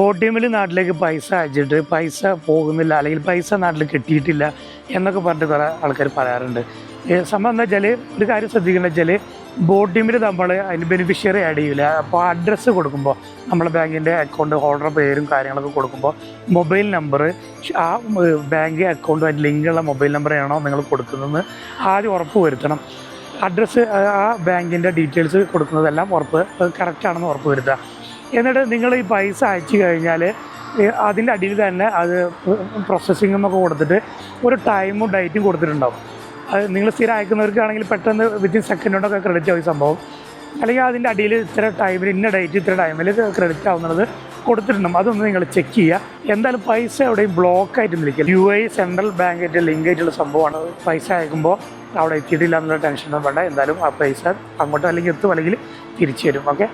OTM നാട്ടിലേക്ക് പൈസ അയച്ചിട്ട് പൈസ പോകുന്നില്ല, അല്ലെങ്കിൽ പൈസ നാട്ടിൽ കിട്ടിയിട്ടില്ല എന്നൊക്കെ പറഞ്ഞിട്ട് കുറേ ആൾക്കാർ പറയാറുണ്ട്. സംഭവം എന്താ വെച്ചാൽ, ഒരു കാര്യം ശ്രദ്ധിക്കുന്നത് വെച്ചാൽ, OTM നമ്മൾ അതിന് ബെനിഫിഷ്യറി ആഡ് ചെയ്യില്ല. അപ്പോൾ അഡ്രസ്സ് കൊടുക്കുമ്പോൾ നമ്മളെ ബാങ്കിൻ്റെ അക്കൗണ്ട് ഹോൾഡറുടെ പേരും കാര്യങ്ങളൊക്കെ കൊടുക്കുമ്പോൾ മൊബൈൽ നമ്പർ, ആ ബാങ്ക് അക്കൗണ്ടുമായിട്ട് ലിങ്കുള്ള മൊബൈൽ നമ്പറാണോ നിങ്ങൾ കൊടുക്കുന്നതെന്ന് ആദ്യം ഉറപ്പ് വരുത്തണം. അഡ്രസ്സ്, ആ ബാങ്കിൻ്റെ ഡീറ്റെയിൽസ് കൊടുക്കുന്നതെല്ലാം കറക്റ്റാണെന്ന് ഉറപ്പ് വരുത്തുക. എന്നിട്ട് നിങ്ങൾ ഈ പൈസ അയച്ചു കഴിഞ്ഞാൽ അതിൻ്റെ അടിയിൽ തന്നെ അത് പ്രോസസ്സിങ്ങുമൊക്കെ കൊടുത്തിട്ട് ഒരു ടൈമും ഡേറ്റും കൊടുത്തിട്ടുണ്ടാവും. അത് നിങ്ങൾ സ്ഥിരം അയക്കുന്നവർക്കാണെങ്കിൽ പെട്ടെന്ന് വിത്തിൻ സെക്കൻഡ് കൊണ്ടൊക്കെ ക്രെഡിറ്റ് ആവും സംഭവം. അല്ലെങ്കിൽ അതിൻ്റെ അടിയിൽ ഇത്ര ടൈമിൽ, ഇന്ന ഡേറ്റ് ഇത്ര ടൈമിൽ ക്രെഡിറ്റ് ആവുന്നത് കൊടുത്തിട്ടുണ്ടാവും. അതൊന്ന് നിങ്ങൾ ചെക്ക് ചെയ്യുക. എന്തായാലും പൈസ എവിടെയും ബ്ലോക്കായിട്ട് നിൽക്കില്ല. UAE സെൻട്രൽ ബാങ്കായിട്ട് ലിങ്ക് ആയിട്ടുള്ള സംഭവമാണ്. പൈസ അയക്കുമ്പോൾ അവിടെ എത്തിയിട്ടില്ല എന്നുള്ള ടെൻഷനൊന്നും വേണ്ട. എന്തായാലും ആ പൈസ അങ്ങോട്ട് അല്ലെങ്കിൽ എത്തും, അല്ലെങ്കിൽ തിരിച്ചു തരും. ഓക്കെ.